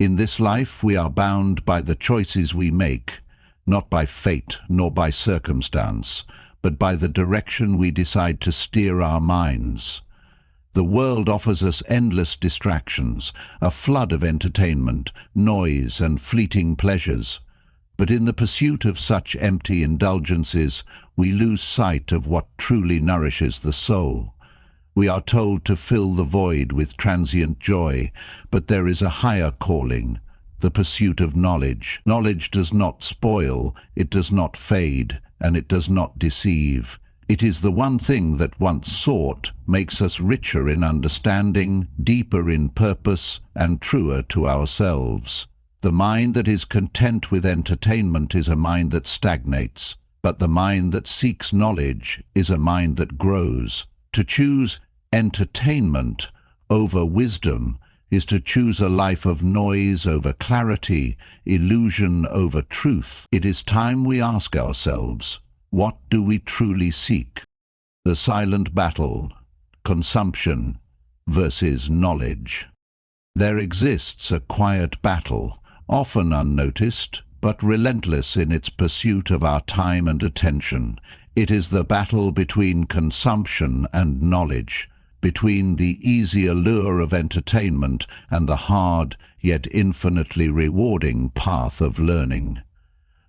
In this life we are bound by the choices we make, not by fate nor by circumstance, but by the direction we decide to steer our minds. The world offers us endless distractions, a flood of entertainment, noise and fleeting pleasures. But in the pursuit of such empty indulgences, we lose sight of what truly nourishes the soul. We are told to fill the void with transient joy, but there is a higher calling, the pursuit of knowledge. Knowledge does not spoil, it does not fade, and it does not deceive. It is the one thing that once sought makes us richer in understanding, deeper in purpose, and truer to ourselves. The mind that is content with entertainment is a mind that stagnates, but the mind that seeks knowledge is a mind that grows. To choose entertainment over wisdom is to choose a life of noise over clarity, illusion over truth. It is time we ask ourselves, what do we truly seek? The silent battle, consumption versus knowledge. There exists a quiet battle, often unnoticed, but relentless in its pursuit of our time and attention. It is the battle between consumption and knowledge, between the easy allure of entertainment and the hard, yet infinitely rewarding path of learning.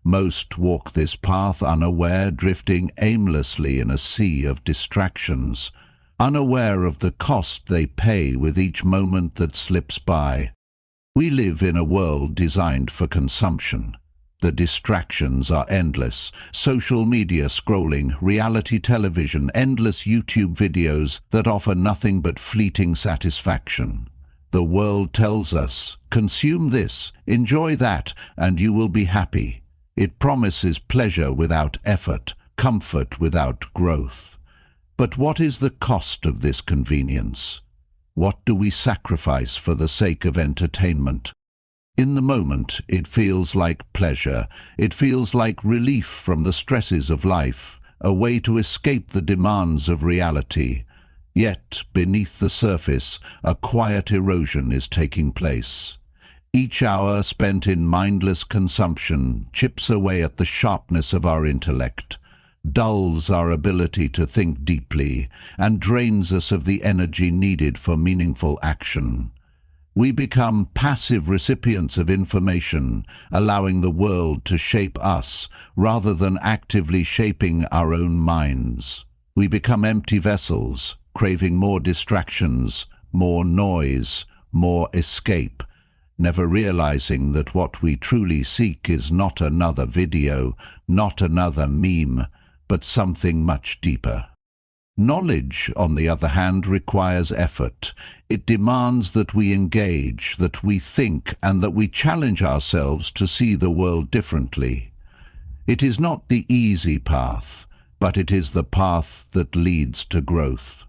Most walk this path unaware, drifting aimlessly in a sea of distractions, unaware of the cost they pay with each moment that slips by. We live in a world designed for consumption. The distractions are endless. Social media scrolling, reality television, endless YouTube videos that offer nothing but fleeting satisfaction. The world tells us, consume this, enjoy that, and you will be happy. It promises pleasure without effort, comfort without growth. But what is the cost of this convenience? What do we sacrifice for the sake of entertainment? In the moment, it feels like pleasure. It feels like relief from the stresses of life, a way to escape the demands of reality. Yet, beneath the surface, a quiet erosion is taking place. Each hour spent in mindless consumption chips away at the sharpness of our intellect, dulls our ability to think deeply, and drains us of the energy needed for meaningful action. We become passive recipients of information, allowing the world to shape us rather than actively shaping our own minds. We become empty vessels, craving more distractions, more noise, more escape, never realizing that what we truly seek is not another video, not another meme, but something much deeper. Knowledge, on the other hand, requires effort. It demands that we engage, that we think, and that we challenge ourselves to see the world differently. It is not the easy path, but it is the path that leads to growth.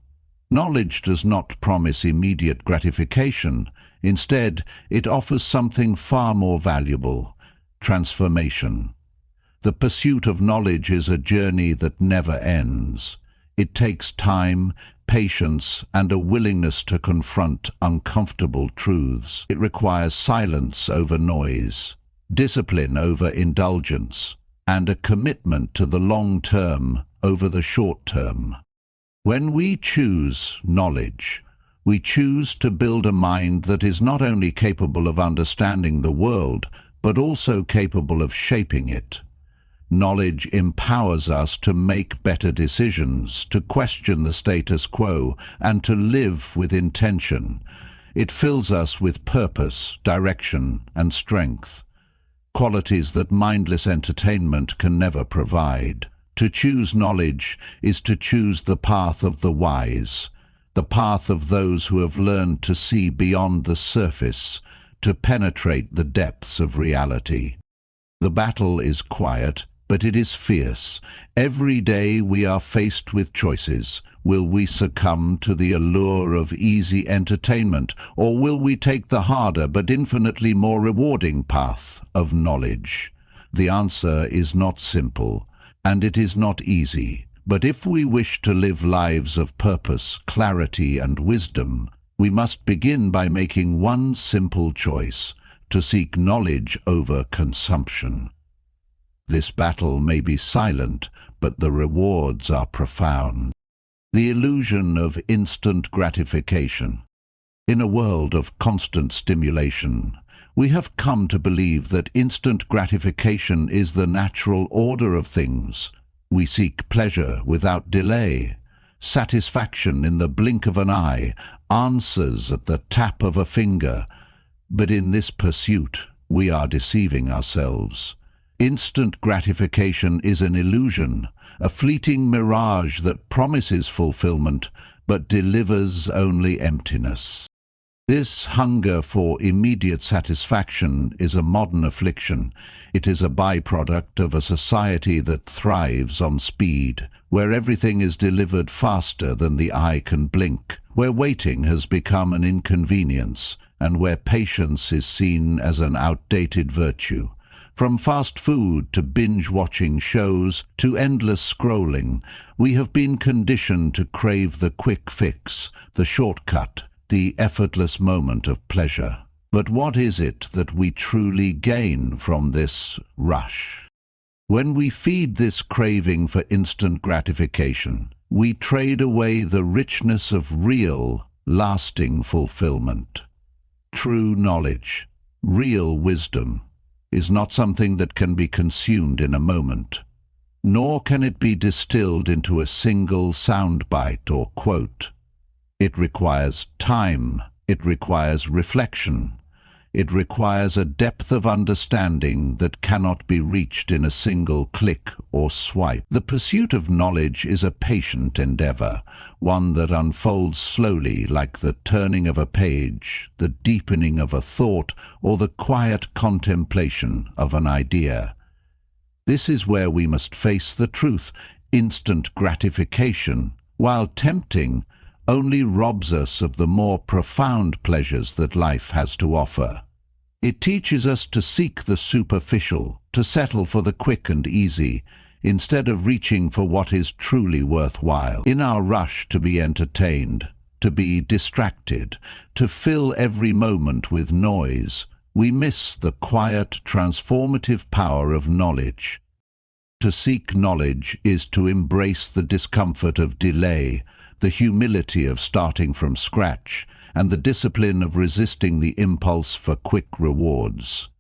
Knowledge does not promise immediate gratification. Instead, it offers something far more valuable: transformation. The pursuit of knowledge is a journey that never ends. It takes time, patience, and a willingness to confront uncomfortable truths. It requires silence over noise, discipline over indulgence, and a commitment to the long term over the short term. When we choose knowledge, we choose to build a mind that is not only capable of understanding the world, but also capable of shaping it. Knowledge empowers us to make better decisions, to question the status quo, and to live with intention. It fills us with purpose, direction, and strength, qualities that mindless entertainment can never provide. To choose knowledge is to choose the path of the wise, the path of those who have learned to see beyond the surface, to penetrate the depths of reality. The battle is quiet, but it is fierce. Every day we are faced with choices. Will we succumb to the allure of easy entertainment, or will we take the harder but infinitely more rewarding path of knowledge? The answer is not simple, and it is not easy. But if we wish to live lives of purpose, clarity, and wisdom, we must begin by making one simple choice: to seek knowledge over consumption. This battle may be silent, but the rewards are profound. The illusion of instant gratification. In a world of constant stimulation, we have come to believe that instant gratification is the natural order of things. We seek pleasure without delay, satisfaction in the blink of an eye, answers at the tap of a finger. But in this pursuit, we are deceiving ourselves. Instant gratification is an illusion, a fleeting mirage that promises fulfillment but delivers only emptiness. This hunger for immediate satisfaction is a modern affliction. It is a byproduct of a society that thrives on speed, where everything is delivered faster than the eye can blink, where waiting has become an inconvenience, and where patience is seen as an outdated virtue. From fast food to binge-watching shows to endless scrolling, we have been conditioned to crave the quick fix, the shortcut, the effortless moment of pleasure. But what is it that we truly gain from this rush? When we feed this craving for instant gratification, we trade away the richness of real, lasting fulfillment. True knowledge, real wisdom, is not something that can be consumed in a moment, nor can it be distilled into a single soundbite or quote. It requires time, it requires reflection, it requires a depth of understanding that cannot be reached in a single click or swipe. The pursuit of knowledge is a patient endeavor, one that unfolds slowly like the turning of a page, the deepening of a thought, or the quiet contemplation of an idea. This is where we must face the truth. Instant gratification, while tempting, only robs us of the more profound pleasures that life has to offer. It teaches us to seek the superficial, to settle for the quick and easy, instead of reaching for what is truly worthwhile. In our rush to be entertained, to be distracted, to fill every moment with noise, we miss the quiet, transformative power of knowledge. To seek knowledge is to embrace the discomfort of delay, the humility of starting from scratch, and the discipline of resisting the impulse for quick rewards.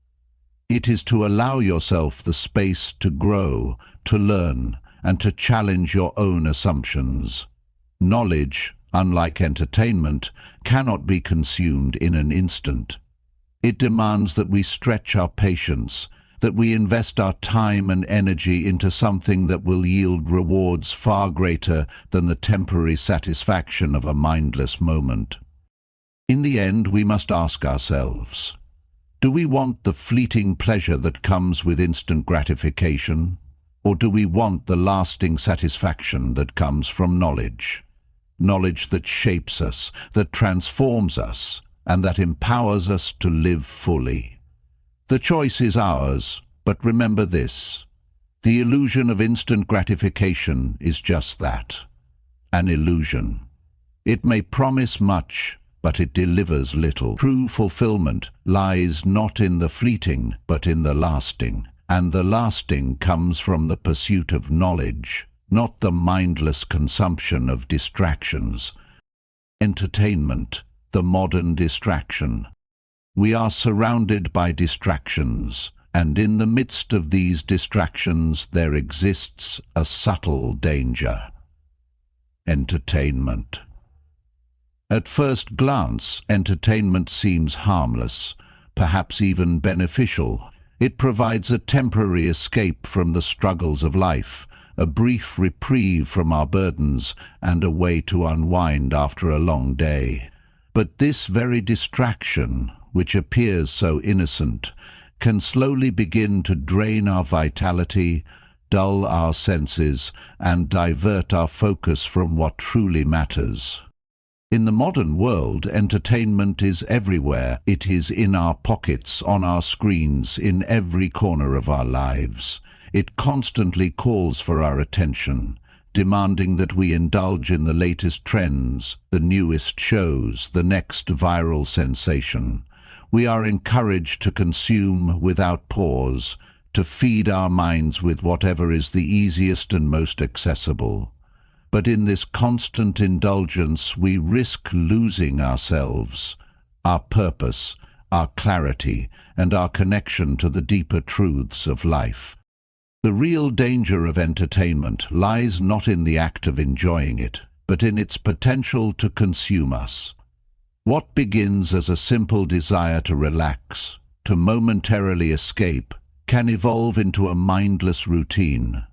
It is to allow yourself the space to grow, to learn, and to challenge your own assumptions. Knowledge, unlike entertainment, cannot be consumed in an instant. It demands that we stretch our patience, that we invest our time and energy into something that will yield rewards far greater than the temporary satisfaction of a mindless moment. In the end, we must ask ourselves, do we want the fleeting pleasure that comes with instant gratification, or do we want the lasting satisfaction that comes from knowledge? Knowledge that shapes us, that transforms us, and that empowers us to live fully. The choice is ours, but remember this: the illusion of instant gratification is just that, an illusion. It may promise much, but it delivers little. True fulfillment lies not in the fleeting, but in the lasting, and the lasting comes from the pursuit of knowledge, not the mindless consumption of distractions. Entertainment, the modern distraction. We are surrounded by distractions, and in the midst of these distractions there exists a subtle danger. Entertainment. At first glance, entertainment seems harmless, perhaps even beneficial. It provides a temporary escape from the struggles of life, a brief reprieve from our burdens, and a way to unwind after a long day. But this very distraction, which appears so innocent, can slowly begin to drain our vitality, dull our senses, and divert our focus from what truly matters. In the modern world, entertainment is everywhere. It is in our pockets, on our screens, in every corner of our lives. It constantly calls for our attention, demanding that we indulge in the latest trends, the newest shows, the next viral sensation. We are encouraged to consume without pause, to feed our minds with whatever is the easiest and most accessible. But in this constant indulgence, we risk losing ourselves, our purpose, our clarity, and our connection to the deeper truths of life. The real danger of entertainment lies not in the act of enjoying it, but in its potential to consume us. What begins as a simple desire to relax, to momentarily escape, can evolve into a mindless routine.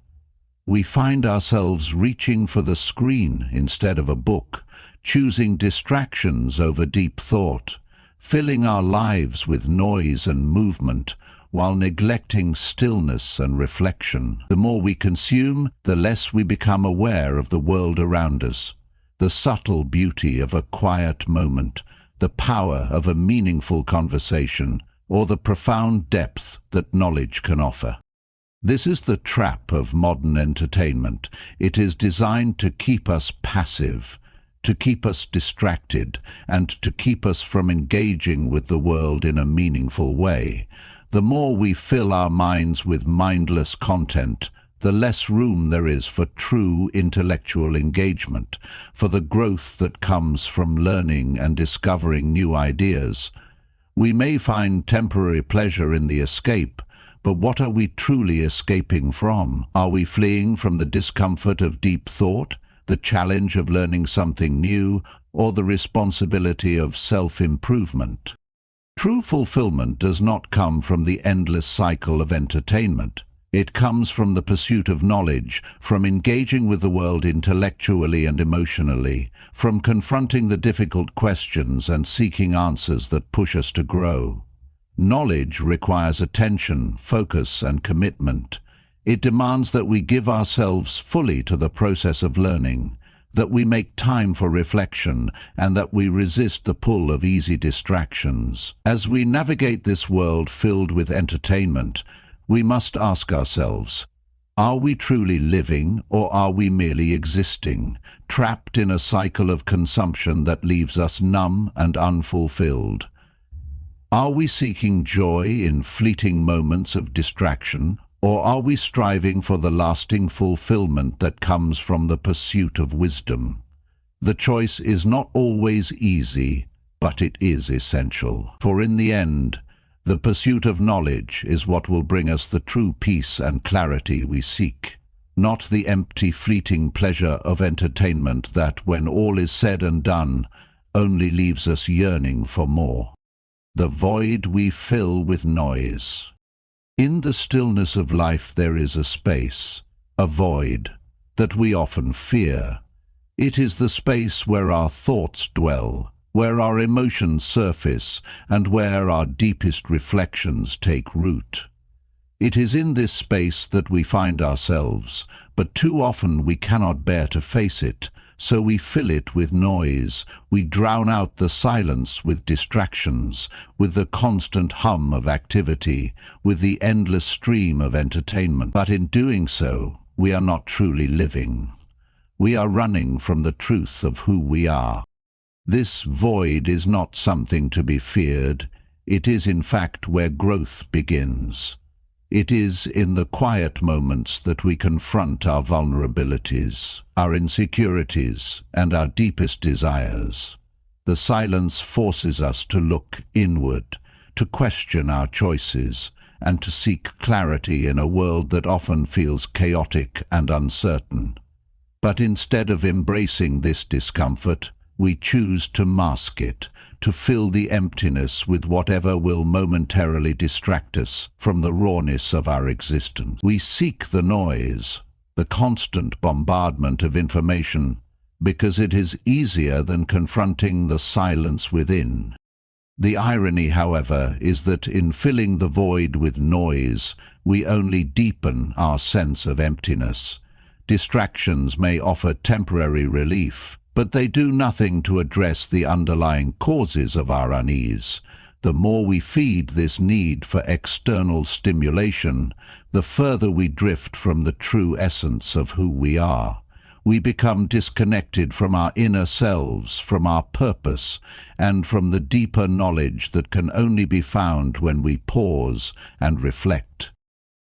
We find ourselves reaching for the screen instead of a book, choosing distractions over deep thought, filling our lives with noise and movement, while neglecting stillness and reflection. The more we consume, the less we become aware of the world around us, the subtle beauty of a quiet moment, the power of a meaningful conversation, or the profound depth that knowledge can offer. This is the trap of modern entertainment. It is designed to keep us passive, to keep us distracted, and to keep us from engaging with the world in a meaningful way. The more we fill our minds with mindless content, the less room there is for true intellectual engagement, for the growth that comes from learning and discovering new ideas. We may find temporary pleasure in the escape, but what are we truly escaping from? Are we fleeing from the discomfort of deep thought, the challenge of learning something new, or the responsibility of self-improvement? True fulfillment does not come from the endless cycle of entertainment. It comes from the pursuit of knowledge, from engaging with the world intellectually and emotionally, from confronting the difficult questions and seeking answers that push us to grow. Knowledge requires attention, focus, and commitment. It demands that we give ourselves fully to the process of learning, that we make time for reflection, and that we resist the pull of easy distractions. As we navigate this world filled with entertainment, we must ask ourselves, are we truly living, or are we merely existing, trapped in a cycle of consumption that leaves us numb and unfulfilled? Are we seeking joy in fleeting moments of distraction, or are we striving for the lasting fulfillment that comes from the pursuit of wisdom? The choice is not always easy, but it is essential. For in the end, the pursuit of knowledge is what will bring us the true peace and clarity we seek, not the empty, fleeting pleasure of entertainment that, when all is said and done, only leaves us yearning for more. The void we fill with noise. In the stillness of life there is a space, a void, that we often fear. It is the space where our thoughts dwell, where our emotions surface, and where our deepest reflections take root. It is in this space that we find ourselves, but too often we cannot bear to face it, so we fill it with noise, we drown out the silence with distractions, with the constant hum of activity, with the endless stream of entertainment. But in doing so, we are not truly living. We are running from the truth of who we are. This void is not something to be feared. It is in fact where growth begins. It is in the quiet moments that we confront our vulnerabilities, our insecurities, and our deepest desires. The silence forces us to look inward, to question our choices, and to seek clarity in a world that often feels chaotic and uncertain. But instead of embracing this discomfort, we choose to mask it, to fill the emptiness with whatever will momentarily distract us from the rawness of our existence. We seek the noise, the constant bombardment of information, because it is easier than confronting the silence within. The irony, however, is that in filling the void with noise, we only deepen our sense of emptiness. Distractions may offer temporary relief, but they do nothing to address the underlying causes of our unease. The more we feed this need for external stimulation, the further we drift from the true essence of who we are. We become disconnected from our inner selves, from our purpose, and from the deeper knowledge that can only be found when we pause and reflect.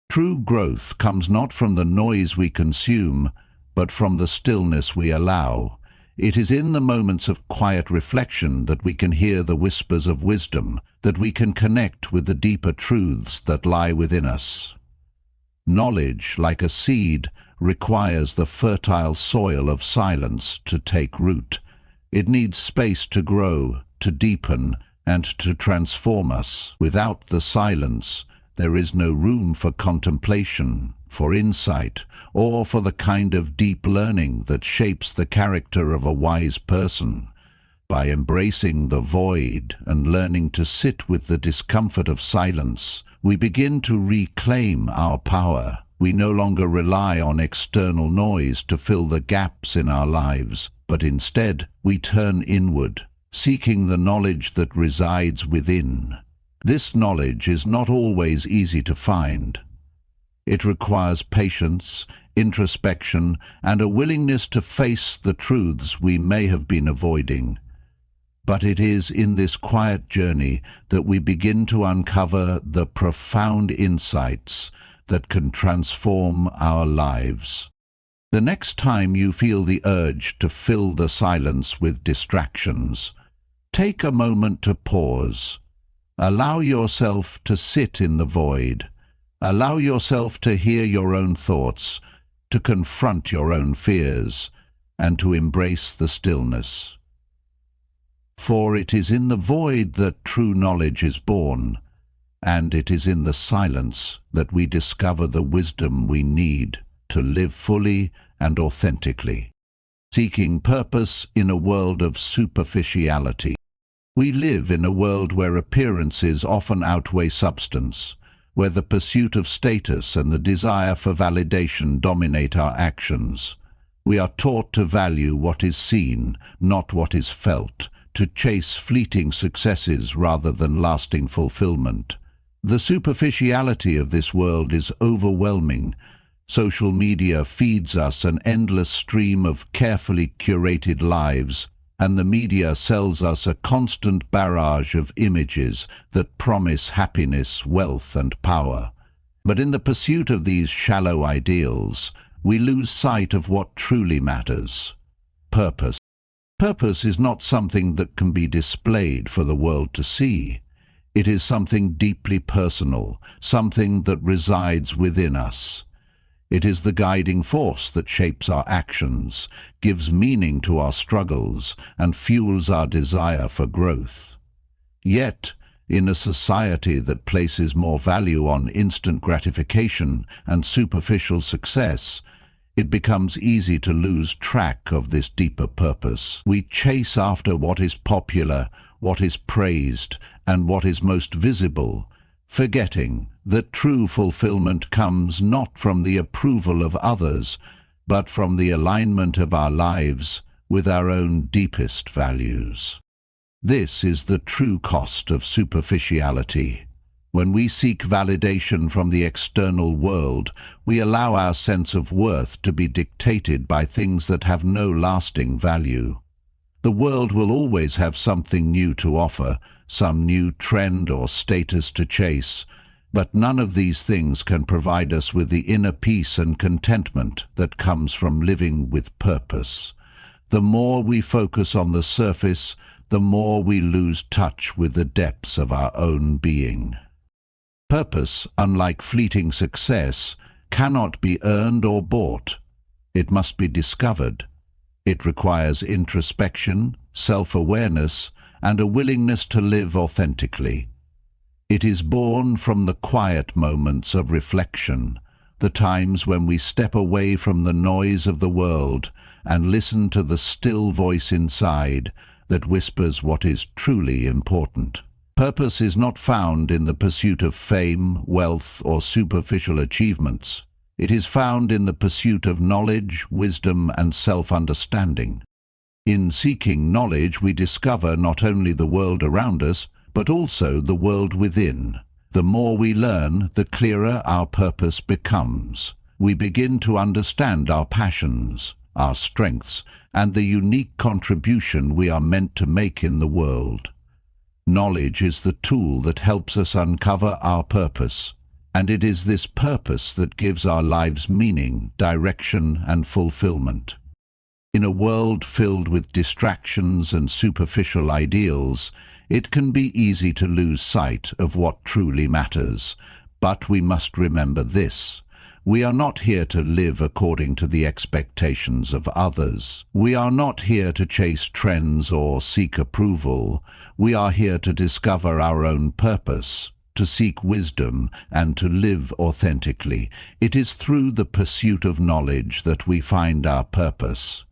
True growth comes not from the noise we consume, but from the stillness we allow. It is in the moments of quiet reflection that we can hear the whispers of wisdom, that we can connect with the deeper truths that lie within us. Knowledge, like a seed, requires the fertile soil of silence to take root. It needs space to grow, to deepen, and to transform us. Without the silence, there is no room for contemplation, for insight, or for the kind of deep learning that shapes the character of a wise person. By embracing the void and learning to sit with the discomfort of silence, we begin to reclaim our power. We no longer rely on external noise to fill the gaps in our lives, but instead we turn inward, seeking the knowledge that resides within. This knowledge is not always easy to find. It requires patience, introspection, and a willingness to face the truths we may have been avoiding. But it is in this quiet journey that we begin to uncover the profound insights that can transform our lives. The next time you feel the urge to fill the silence with distractions, take a moment to pause. Allow yourself to sit in the void. Allow yourself to hear your own thoughts, to confront your own fears, and to embrace the stillness. For it is in the void that true knowledge is born, and it is in the silence that we discover the wisdom we need to live fully and authentically. Seeking purpose in a world of superficiality. We live in a world where appearances often outweigh substance, where the pursuit of status and the desire for validation dominate our actions. We are taught to value what is seen, not what is felt, to chase fleeting successes rather than lasting fulfillment. The superficiality of this world is overwhelming. Social media feeds us an endless stream of carefully curated lives, and the media sells us a constant barrage of images that promise happiness, wealth, and power. But in the pursuit of these shallow ideals, we lose sight of what truly matters: purpose. Purpose is not something that can be displayed for the world to see. It is something deeply personal, something that resides within us. It is the guiding force that shapes our actions, gives meaning to our struggles, and fuels our desire for growth. Yet, in a society that places more value on instant gratification and superficial success, it becomes easy to lose track of this deeper purpose. We chase after what is popular, what is praised, and what is most visible, forgetting that true fulfillment comes not from the approval of others, but from the alignment of our lives with our own deepest values. This is the true cost of superficiality. When we seek validation from the external world, we allow our sense of worth to be dictated by things that have no lasting value. The world will always have something new to offer, some new trend or status to chase, but none of these things can provide us with the inner peace and contentment that comes from living with purpose. The more we focus on the surface, the more we lose touch with the depths of our own being. Purpose, unlike fleeting success, cannot be earned or bought. It must be discovered. It requires introspection, self-awareness, and a willingness to live authentically. It is born from the quiet moments of reflection, the times when we step away from the noise of the world and listen to the still voice inside that whispers what is truly important. Purpose is not found in the pursuit of fame, wealth, or superficial achievements. It is found in the pursuit of knowledge, wisdom, and self-understanding. In seeking knowledge, we discover not only the world around us, but also the world within. The more we learn, the clearer our purpose becomes. We begin to understand our passions, our strengths, and the unique contribution we are meant to make in the world. Knowledge is the tool that helps us uncover our purpose, and it is this purpose that gives our lives meaning, direction, and fulfillment. In a world filled with distractions and superficial ideals, it can be easy to lose sight of what truly matters. But we must remember this: we are not here to live according to the expectations of others. We are not here to chase trends or seek approval. We are here to discover our own purpose, to seek wisdom, and to live authentically. It is through the pursuit of knowledge that we find our purpose,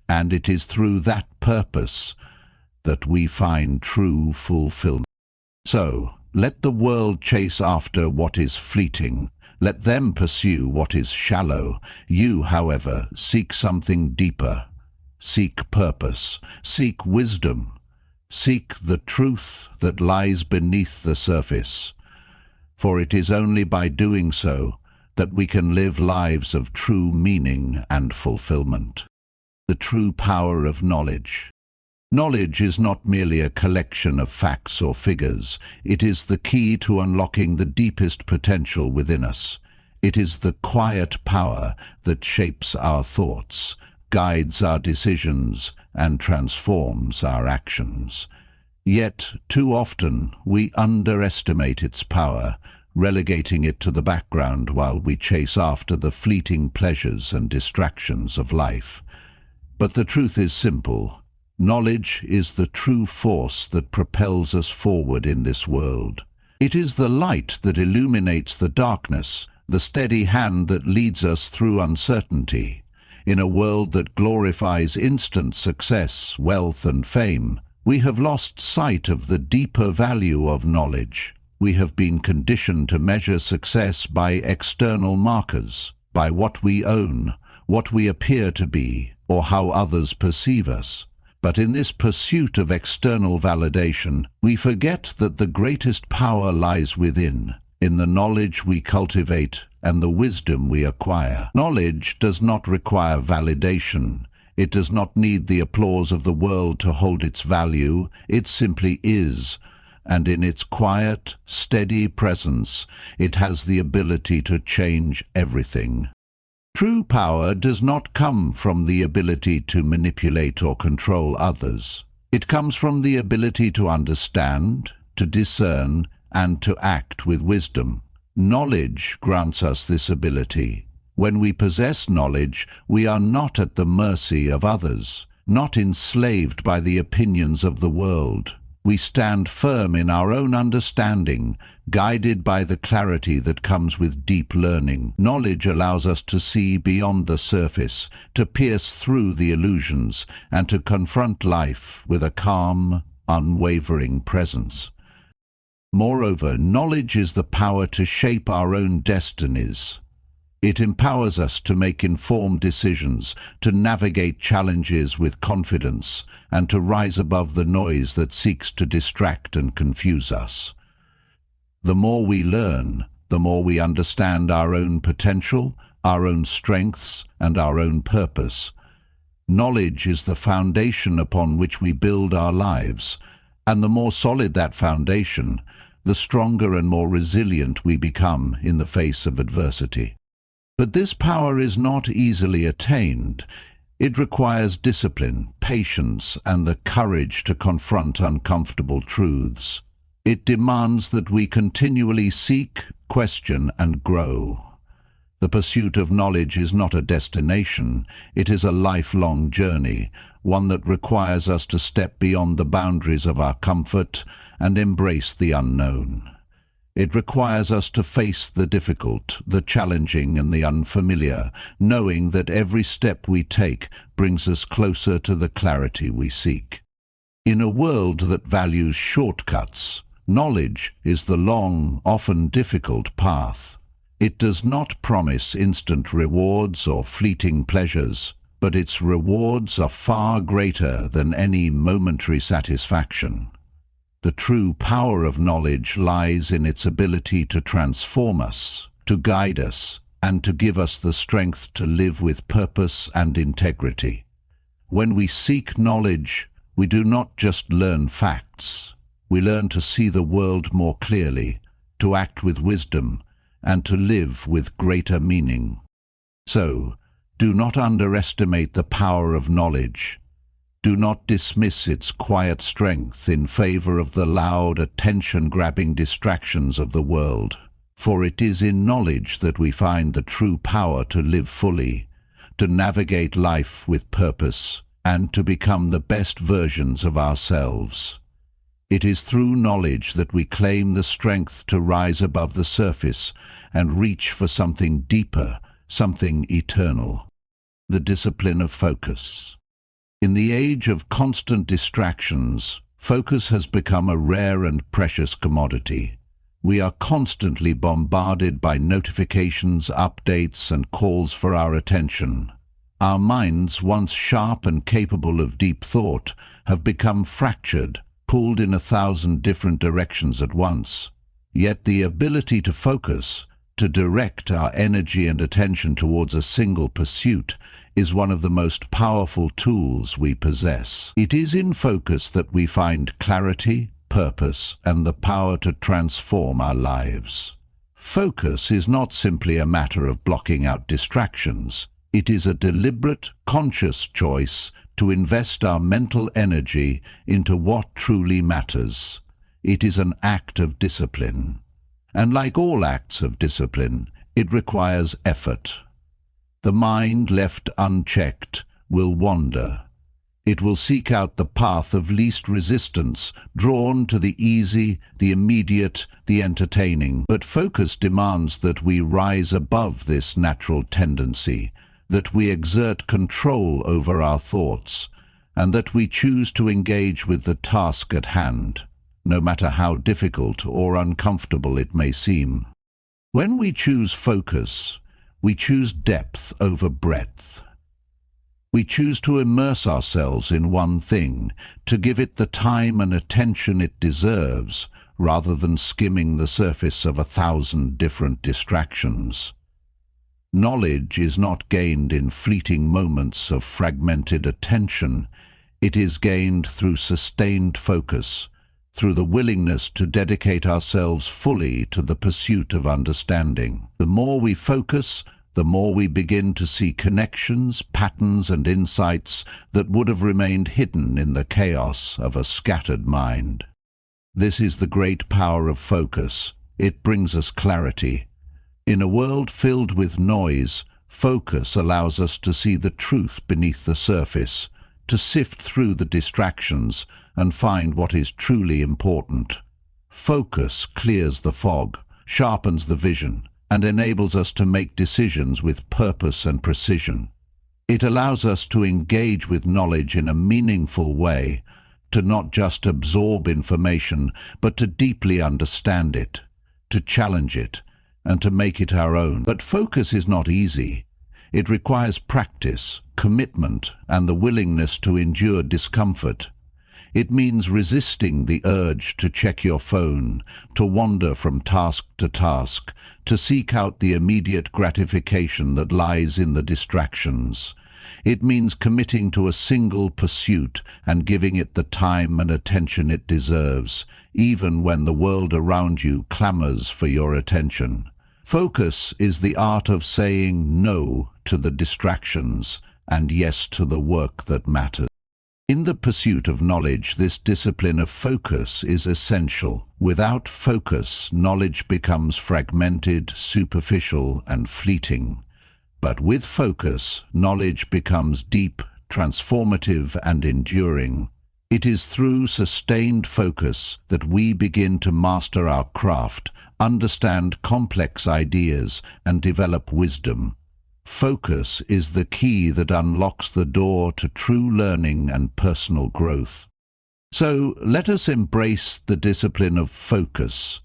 and it is through that purpose that we find true fulfillment. So, let the world chase after what is fleeting. Let them pursue what is shallow. You, however, seek something deeper. Seek purpose. Seek wisdom. Seek the truth that lies beneath the surface. For it is only by doing so that we can live lives of true meaning and fulfillment. The true power of knowledge. Knowledge is not merely a collection of facts or figures. It is the key to unlocking the deepest potential within us. It is the quiet power that shapes our thoughts, guides our decisions, and transforms our actions. Yet, too often, we underestimate its power, relegating it to the background while we chase after the fleeting pleasures and distractions of life. But the truth is simple. Knowledge is the true force that propels us forward in this world. It is the light that illuminates the darkness, the steady hand that leads us through uncertainty. In a world that glorifies instant success, wealth, and fame, we have lost sight of the deeper value of knowledge. We have been conditioned to measure success by external markers, by what we own, what we appear to be, or how others perceive us. But in this pursuit of external validation, we forget that the greatest power lies within, in the knowledge we cultivate and the wisdom we acquire. Knowledge does not require validation. It does not need the applause of the world to hold its value. It simply is, and in its quiet, steady presence, it has the ability to change everything. True power does not come from the ability to manipulate or control others. It comes from the ability to understand, to discern, and to act with wisdom. Knowledge grants us this ability. When we possess knowledge, we are not at the mercy of others, not enslaved by the opinions of the world. We stand firm in our own understanding, guided by the clarity that comes with deep learning. Knowledge allows us to see beyond the surface, to pierce through the illusions, and to confront life with a calm, unwavering presence. Moreover, knowledge is the power to shape our own destinies. It empowers us to make informed decisions, to navigate challenges with confidence, and to rise above the noise that seeks to distract and confuse us. The more we learn, the more we understand our own potential, our own strengths, and our own purpose. Knowledge is the foundation upon which we build our lives, and the more solid that foundation, the stronger and more resilient we become in the face of adversity. But this power is not easily attained. It requires discipline, patience, and the courage to confront uncomfortable truths. It demands that we continually seek, question, and grow. The pursuit of knowledge is not a destination, it is a lifelong journey, one that requires us to step beyond the boundaries of our comfort and embrace the unknown. It requires us to face the difficult, the challenging, and the unfamiliar, knowing that every step we take brings us closer to the clarity we seek. In a world that values shortcuts, knowledge is the long, often difficult path. It does not promise instant rewards or fleeting pleasures, but its rewards are far greater than any momentary satisfaction. The true power of knowledge lies in its ability to transform us, to guide us, and to give us the strength to live with purpose and integrity. When we seek knowledge, we do not just learn facts. We learn to see the world more clearly, to act with wisdom, and to live with greater meaning. So, do not underestimate the power of knowledge. Do not dismiss its quiet strength in favor of the loud, attention-grabbing distractions of the world. For it is in knowledge that we find the true power to live fully, to navigate life with purpose, and to become the best versions of ourselves. It is through knowledge that we claim the strength to rise above the surface and reach for something deeper, something eternal. The discipline of focus. In the age of constant distractions, focus has become a rare and precious commodity. We are constantly bombarded by notifications, updates, and calls for our attention. Our minds, once sharp and capable of deep thought, have become fractured, pulled in 1,000 different directions at once. Yet the ability to focus, to direct our energy and attention towards a single pursuit, is one of the most powerful tools we possess. It is in focus that we find clarity, purpose, and the power to transform our lives. Focus is not simply a matter of blocking out distractions. It is a deliberate, conscious choice to invest our mental energy into what truly matters. It is an act of discipline. And like all acts of discipline, it requires effort. The mind left unchecked will wander. It will seek out the path of least resistance, drawn to the easy, the immediate, the entertaining. But focus demands that we rise above this natural tendency, that we exert control over our thoughts, and that we choose to engage with the task at hand, no matter how difficult or uncomfortable it may seem. When we choose focus, we choose depth over breadth. We choose to immerse ourselves in one thing, to give it the time and attention it deserves, rather than skimming the surface of 1,000 different distractions. Knowledge is not gained in fleeting moments of fragmented attention. It is gained through sustained focus, through the willingness to dedicate ourselves fully to the pursuit of understanding. The more we focus, the more we begin to see connections, patterns, and insights that would have remained hidden in the chaos of a scattered mind. This is the great power of focus. It brings us clarity. In a world filled with noise, focus allows us to see the truth beneath the surface, to sift through the distractions and find what is truly important. Focus clears the fog, sharpens the vision, and enables us to make decisions with purpose and precision. It allows us to engage with knowledge in a meaningful way, to not just absorb information, but to deeply understand it, to challenge it, and to make it our own. But focus is not easy. It requires practice, commitment, and the willingness to endure discomfort. It means resisting the urge to check your phone, to wander from task to task, to seek out the immediate gratification that lies in the distractions. It means committing to a single pursuit and giving it the time and attention it deserves, even when the world around you clamors for your attention. Focus is the art of saying no to the distractions and yes to the work that matters. In the pursuit of knowledge, this discipline of focus is essential. Without focus, knowledge becomes fragmented, superficial, and fleeting. But with focus, knowledge becomes deep, transformative, and enduring. It is through sustained focus that we begin to master our craft, understand complex ideas, and develop wisdom. Focus is the key that unlocks the door to true learning and personal growth. So let us embrace the discipline of focus.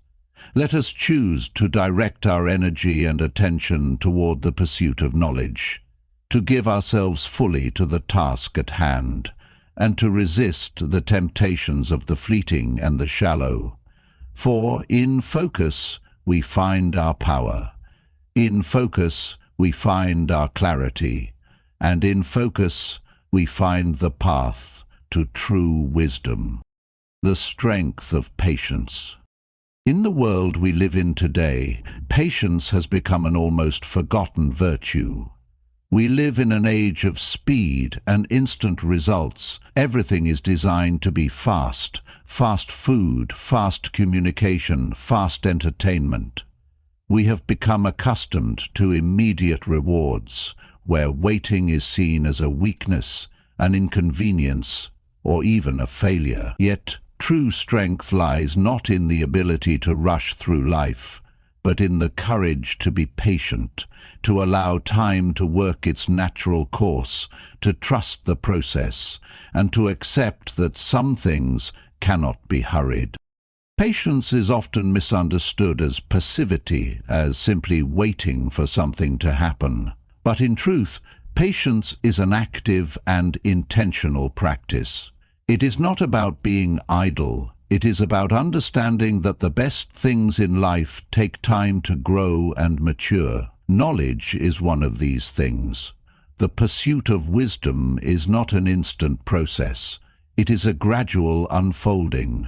Let us choose to direct our energy and attention toward the pursuit of knowledge, to give ourselves fully to the task at hand, and to resist the temptations of the fleeting and the shallow. For in focus we find our power. In focus, we find our clarity, and in focus, we find the path to true wisdom. The strength of patience. In the world we live in today, patience has become an almost forgotten virtue. We live in an age of speed and instant results. Everything is designed to be fast. Fast food, fast communication, fast entertainment. We have become accustomed to immediate rewards, where waiting is seen as a weakness, an inconvenience, or even a failure. Yet, true strength lies not in the ability to rush through life, but in the courage to be patient, to allow time to work its natural course, to trust the process, and to accept that some things cannot be hurried. Patience is often misunderstood as passivity, as simply waiting for something to happen. But in truth, patience is an active and intentional practice. It is not about being idle. It is about understanding that the best things in life take time to grow and mature. Knowledge is one of these things. The pursuit of wisdom is not an instant process. It is a gradual unfolding.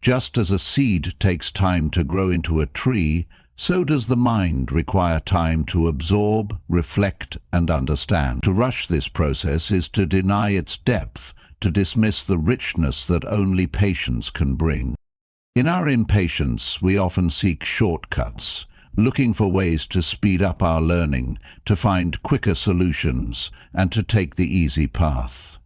Just as a seed takes time to grow into a tree, so does the mind require time to absorb, reflect, and understand. To rush this process is to deny its depth, to dismiss the richness that only patience can bring. In our impatience, we often seek shortcuts, looking for ways to speed up our learning, to find quicker solutions, and to take the easy path.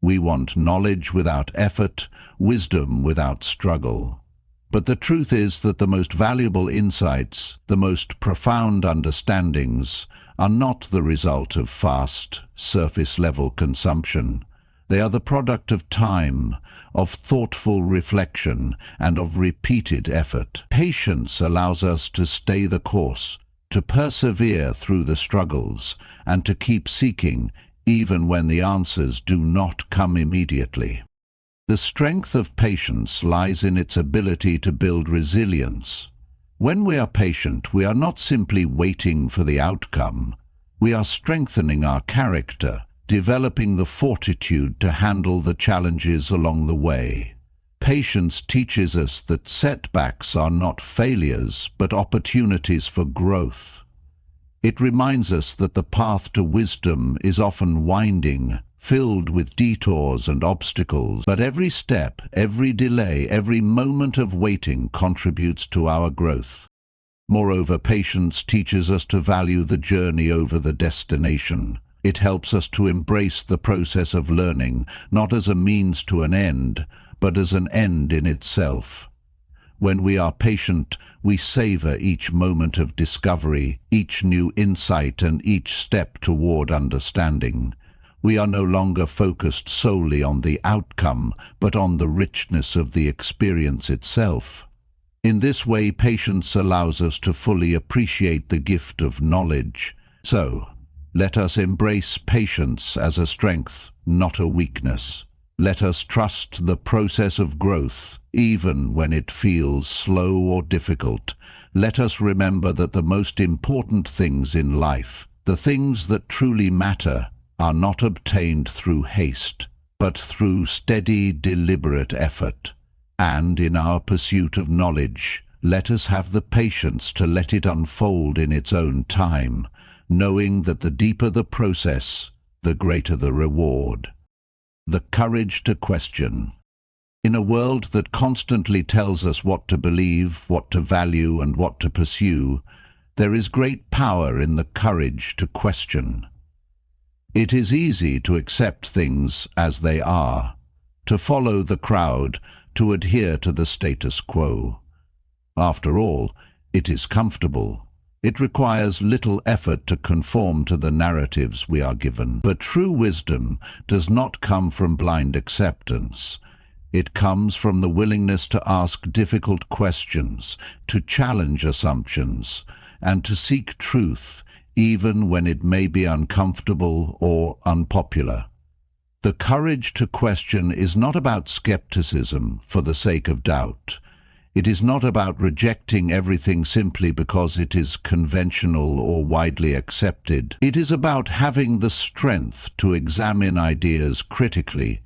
We want knowledge without effort, wisdom without struggle. But the truth is that the most valuable insights, the most profound understandings, are not the result of fast, surface-level consumption. They are the product of time, of thoughtful reflection, and of repeated effort. Patience allows us to stay the course, to persevere through the struggles, and to keep seeking, even when the answers do not come immediately. The strength of patience lies in its ability to build resilience. When we are patient, we are not simply waiting for the outcome. We are strengthening our character, developing the fortitude to handle the challenges along the way. Patience teaches us that setbacks are not failures, but opportunities for growth. It reminds us that the path to wisdom is often winding, filled with detours and obstacles, but every step, every delay, every moment of waiting contributes to our growth. Moreover, patience teaches us to value the journey over the destination. It helps us to embrace the process of learning, not as a means to an end, but as an end in itself. When we are patient, we savor each moment of discovery, each new insight, and each step toward understanding. We are no longer focused solely on the outcome, but on the richness of the experience itself. In this way, patience allows us to fully appreciate the gift of knowledge. So, let us embrace patience as a strength, not a weakness. Let us trust the process of growth, even when it feels slow or difficult. Let us remember that the most important things in life, the things that truly matter, are not obtained through haste, but through steady, deliberate effort. And in our pursuit of knowledge, let us have the patience to let it unfold in its own time, knowing that the deeper the process, the greater the reward. The courage to question. In a world that constantly tells us what to believe, what to value, and what to pursue, there is great power in the courage to question. It is easy to accept things as they are, to follow the crowd, to adhere to the status quo. After all, it is comfortable. It requires little effort to conform to the narratives we are given. But true wisdom does not come from blind acceptance. It comes from the willingness to ask difficult questions, to challenge assumptions, and to seek truth, even when it may be uncomfortable or unpopular. The courage to question is not about skepticism for the sake of doubt. It is not about rejecting everything simply because it is conventional or widely accepted. It is about having the strength to examine ideas critically,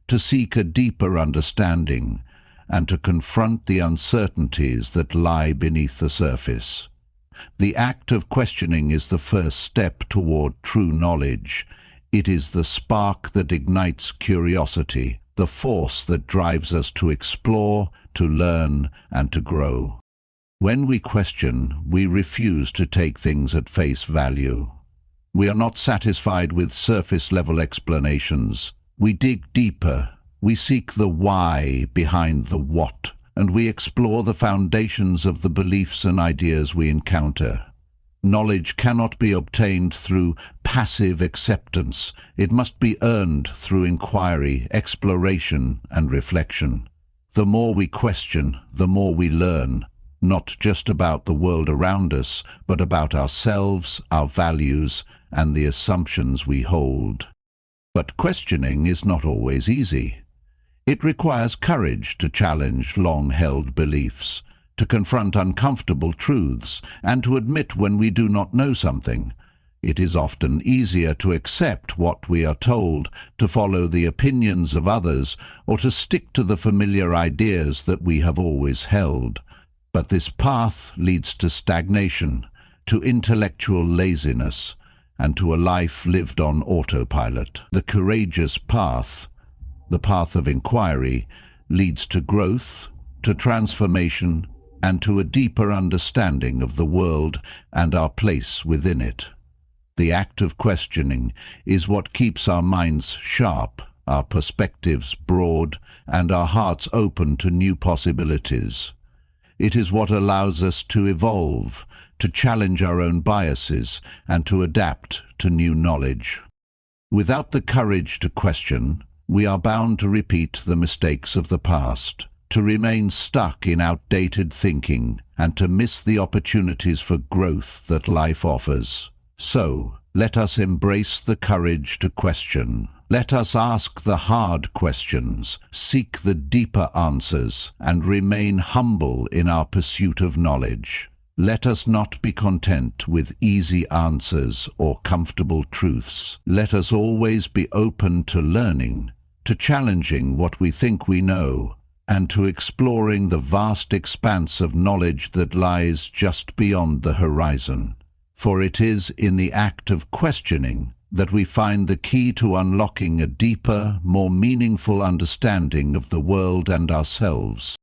to seek a deeper understanding, and to confront the uncertainties that lie beneath the surface. The act of questioning is the first step toward true knowledge. It is the spark that ignites curiosity, the force that drives us to explore, to learn, and to grow. When we question, we refuse to take things at face value. We are not satisfied with surface-level explanations. We dig deeper. We seek the why behind the what, and we explore the foundations of the beliefs and ideas we encounter. Knowledge cannot be obtained through passive acceptance. It must be earned through inquiry, exploration, and reflection. The more we question, the more we learn, not just about the world around us, but about ourselves, our values, and the assumptions we hold. But questioning is not always easy. It requires courage to challenge long-held beliefs, to confront uncomfortable truths, and to admit when we do not know something. It is often easier to accept what we are told, to follow the opinions of others, or to stick to the familiar ideas that we have always held. But this path leads to stagnation, to intellectual laziness, and to a life lived on autopilot. The courageous path, the path of inquiry, leads to growth, to transformation, and to a deeper understanding of the world and our place within it. The act of questioning is what keeps our minds sharp, our perspectives broad, and our hearts open to new possibilities. It is what allows us to evolve, to challenge our own biases, and to adapt to new knowledge. Without the courage to question, we are bound to repeat the mistakes of the past, to remain stuck in outdated thinking, and to miss the opportunities for growth that life offers. So, let us embrace the courage to question. Let us ask the hard questions, seek the deeper answers, and remain humble in our pursuit of knowledge. Let us not be content with easy answers or comfortable truths. Let us always be open to learning, to challenging what we think we know, and to exploring the vast expanse of knowledge that lies just beyond the horizon. For it is in the act of questioning that we find the key to unlocking a deeper, more meaningful understanding of the world and ourselves.